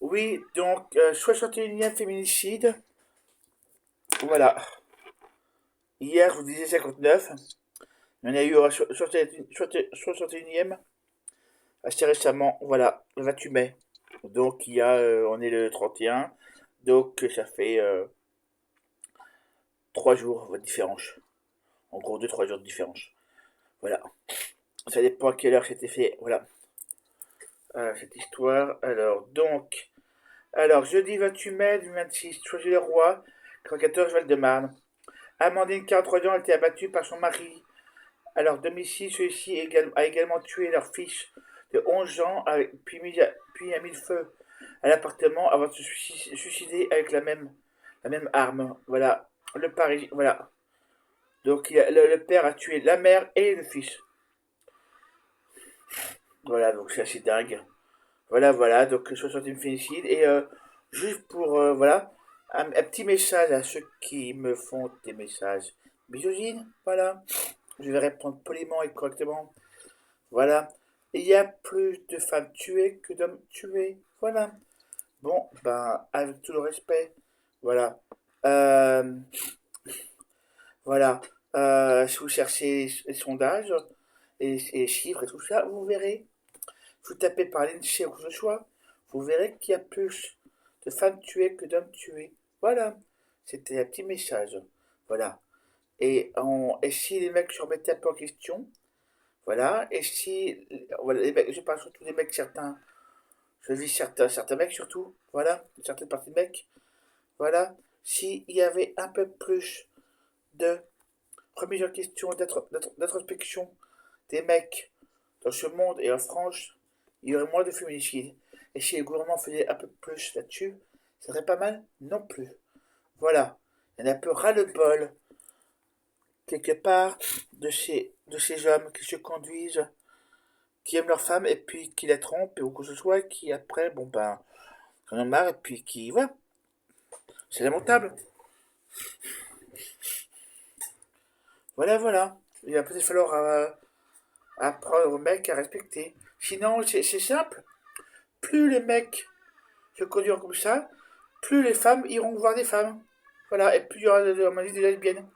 Oui, donc 61e féminicide. Voilà. Hier, je vous disais 59. Il y en a eu 61e assez récemment. Voilà, le 28 mai. Donc on est le 31. Donc ça fait 3 jours de différence. En gros, 2-3 jours de différence. Voilà. Ça dépend à quelle heure c'était fait. Voilà. Cette histoire. Alors, jeudi 28 mai 2026, Choisy-le-Roi, 14 Val-de-Marne. Amandine, 43 ans, a été abattue par son mari à leur domicile. Celui-ci a également tué leur fils de 11 ans, puis a mis le feu à l'appartement avant de se suicider avec la même arme. Voilà, le Paris, voilà. Donc le père a tué la mère et le fils. Voilà, donc c'est assez dingue. Voilà, donc 60e féminicide. Et juste pour, voilà, un petit message à ceux qui me font des messages misogynes, voilà. Je vais répondre poliment et correctement. Voilà. Il y a plus de femmes tuées que d'hommes tués. Voilà. Bon, ben, avec tout le respect. Voilà. Euh, voilà. Si vous cherchez les sondages et les chiffres et tout ça, vous verrez. Vous tapez par l'INSEE ou quoi que ce soit, vous verrez qu'il y a plus de femmes tuées que d'hommes tués. Voilà. C'était un petit message. Voilà. Et si les mecs se remettaient un peu en question, voilà. Et si, voilà, les mecs, je parle surtout des mecs certains, je vis certains mecs surtout, voilà, certaines parties de mecs, voilà. S'il y avait un peu plus de remise en question, d'introspection des mecs dans ce monde et en France, il y aurait moins de féminicides. Et si le gouvernement faisait un peu plus là-dessus, ça serait pas mal non plus. Voilà. Il y en a un peu ras-le-bol, quelque part, de ces hommes qui se conduisent, qui aiment leur femme et puis qui la trompent ou que ce soit, qui après, bon ben, en ont marre et puis qui, voilà, c'est lamentable. Voilà. Il va peut-être falloir apprendre aux mecs à respecter. Sinon, c'est simple. Plus les mecs se conduiront comme ça, plus les femmes iront voir des femmes. Voilà, et plus il y aura de lesbiennes.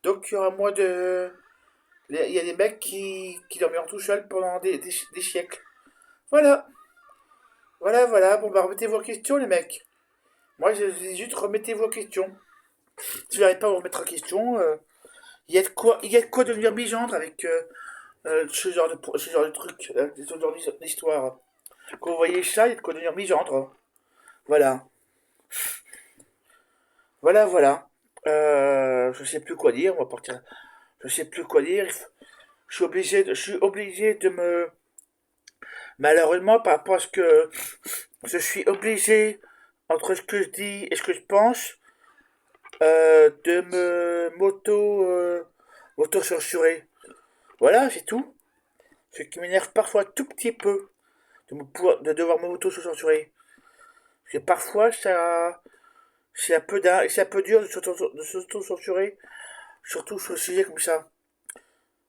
Donc il y aura moins de. Il y a des mecs qui dormiront tout seuls pendant des siècles. Voilà, voilà. Bon bah remettez vos questions les mecs. Moi je dis juste remettez vos questions. Si vous n'arrivez pas à vous remettre en question, il y a de quoi devenir bigendre avec ce genre de truc, ce genre d'histoire. Quand vous voyez ça, il y a de quoi devenir bigendre. Voilà, voilà. Je sais plus quoi dire, on va partir. Je sais plus quoi dire. Je suis obligé de me, malheureusement, par rapport à ce que je suis obligé, entre ce que je dis et ce que je pense, de me m'auto-censurer. Voilà, c'est tout. Ce qui m'énerve parfois tout petit peu de devoir m'auto-censurer. Parce que parfois, c'est un peu dur de s'auto-censurer, surtout sur le sujet comme ça.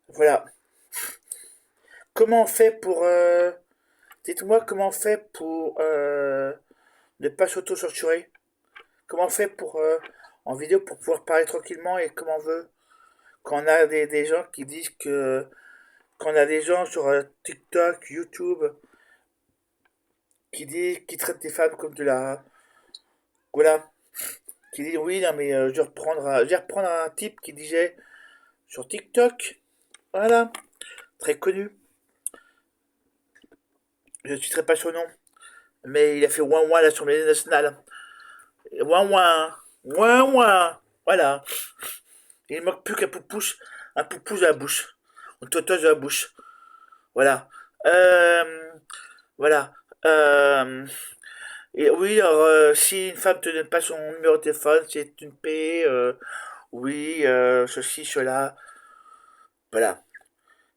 Voilà. Comment on fait pour, dites-moi comment on fait pour ne pas s'auto-censurer. Comment on fait pour, en vidéo pour pouvoir parler tranquillement et comme on veut. Quand on a des gens qui disent que, quand on a des gens sur TikTok, YouTube, qui traitent des femmes comme de la, voilà, qui disent oui, non mais je vais reprendre un type qui disait sur TikTok, voilà, très connu, je ne citerai pas son nom, mais il a fait ouin ouin à l'Assemblée nationale. Ouin ouin, ouin ouin, voilà. Il ne manque plus un poupouche à la bouche, une totoche à la bouche, voilà. Euh, voilà. Euh, et oui, alors, si une femme te donne pas son numéro de téléphone, c'est une paix, oui, ceci, cela, voilà.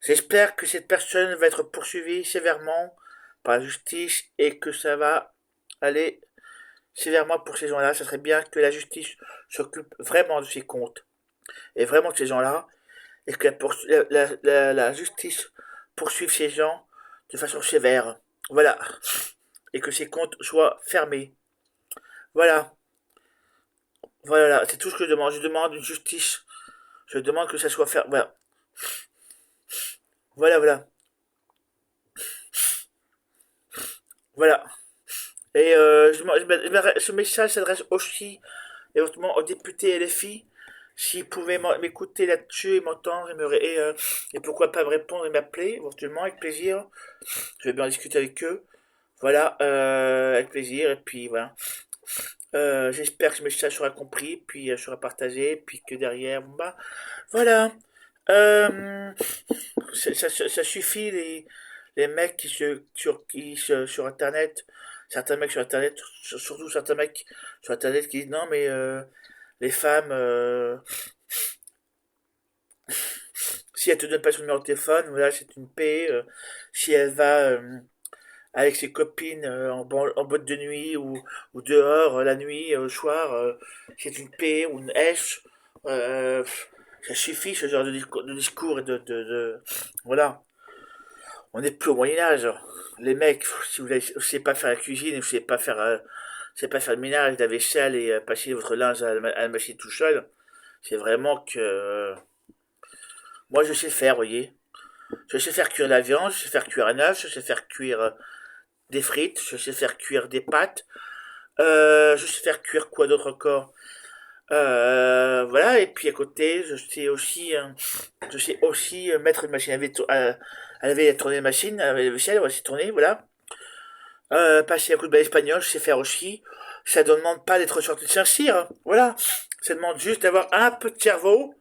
J'espère que cette personne va être poursuivie sévèrement par la justice et que ça va aller sévèrement pour ces gens-là. Ça serait bien que la justice s'occupe vraiment de ces comptes et vraiment de ces gens-là et que la justice poursuive ces gens de façon sévère. Voilà. et que ses comptes soient fermés. Voilà. Voilà, c'est tout ce que je demande. Je demande une justice. Je demande que ça soit fermé. Voilà. Voilà, voilà. Voilà. Et ce message s'adresse aussi éventuellement aux députés LFI. S'ils pouvaient m'écouter là-dessus et m'entendre et pourquoi pas me répondre et m'appeler éventuellement avec plaisir. Je vais bien discuter avec eux. Voilà, avec plaisir. Et puis voilà. J'espère que ce message sera compris, puis sera partagé, puis que derrière, bon, bah, voilà. Euh, ça suffit les mecs sur Internet, certains mecs sur Internet, surtout certains mecs sur Internet qui disent non mais les femmes, si elle te donne pas son numéro de téléphone, voilà c'est une paix. Si elle va avec ses copines en boîte de nuit ou dehors la nuit, au soir, c'est une paix ou une hache. Euh, Ça suffit ce genre de discours et voilà. On n'est plus au Moyen Âge. Les mecs, si vous ne savez pas faire la cuisine, vous ne savez pas faire le ménage, la vaisselle et passer votre linge à la machine tout seul, c'est vraiment que moi je sais faire, vous voyez. Je sais faire cuire la viande, je sais faire cuire un œuf, je sais faire cuire des frites, je sais faire cuire des pâtes, je sais faire cuire quoi d'autre encore. Voilà, et puis à côté, je sais aussi mettre une machine à laver et tourner la machine, à laver la vaisselle, on va s'y tourner, voilà. Passer un coup de balai espagnol, je sais faire aussi. Ça ne demande pas d'être sorti de Saint-Cyr, hein. Voilà. Ça demande juste d'avoir un peu de cerveau.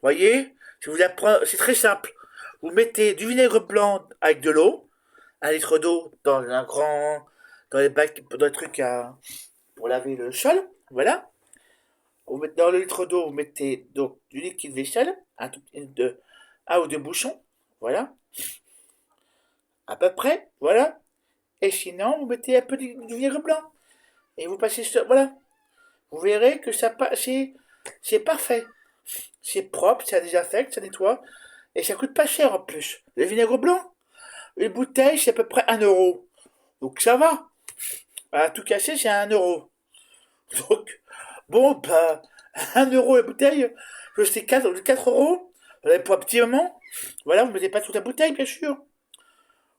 Voyez, je vous apprends, c'est très simple. Vous mettez du vinaigre blanc avec de l'eau, un litre d'eau dans les trucs pour laver le sol. Voilà. Vous mettez dans le litre d'eau, vous mettez donc du liquide vaisselle, un ou deux bouchons. Voilà. À peu près. Voilà. Et sinon, vous mettez un peu du vinaigre blanc. Et vous passez ça, voilà. Vous verrez que c'est parfait. C'est propre, ça désinfecte, ça nettoie. Et ça coûte pas cher en plus. Le vinaigre blanc, une bouteille, c'est à peu près 1 euro. Donc ça va. À tout casser, c'est 1 euro. Donc, bon, bah, 1 euro la bouteille, c'est 4 euros. Vous avez pour un petit moment. Voilà, vous mettez pas toute la bouteille, bien sûr.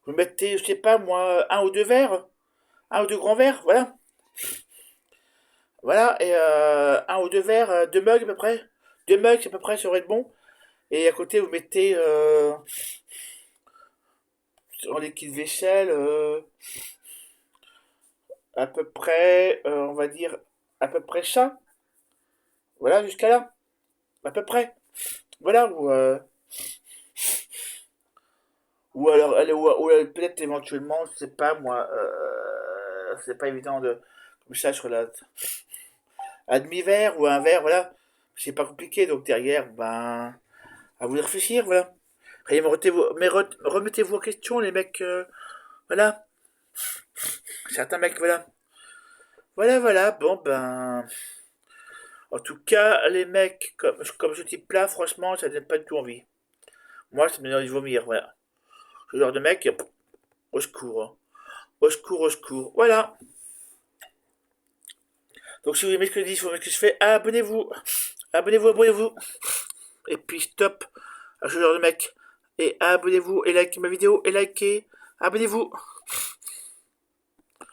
Vous mettez, je sais pas moi, un ou deux verres. Un ou deux grands verres, voilà. Voilà, et un ou deux verres, 2 mugs à peu près. 2 mugs à peu près, ça aurait été bon. Et à côté, vous mettez en liquide vaisselle à peu près, on va dire, à peu près ça. Voilà, jusqu'à là. À peu près. Voilà, ou alors, peut-être éventuellement, je sais pas moi, c'est pas évident de, comme ça, sur un demi-verre ou un verre, voilà. C'est pas compliqué, donc derrière, ben, à vous de réfléchir, voilà. Allez, remettez-vous en question, les mecs, voilà. Certains mecs, voilà. Voilà, voilà, bon, ben. En tout cas, les mecs, comme ce type-là, franchement, ça donne pas du tout envie. Moi, ça me donne envie de vomir, voilà. Ce genre de mec, au secours, hein. Au secours, au secours. Voilà. Donc, si vous aimez ce que je dis, si vous aimez ce que je fais, abonnez-vous. Abonnez-vous, abonnez-vous. Et puis, stop à ce genre de mec. Et abonnez-vous, et likez ma vidéo, et likez. Abonnez-vous.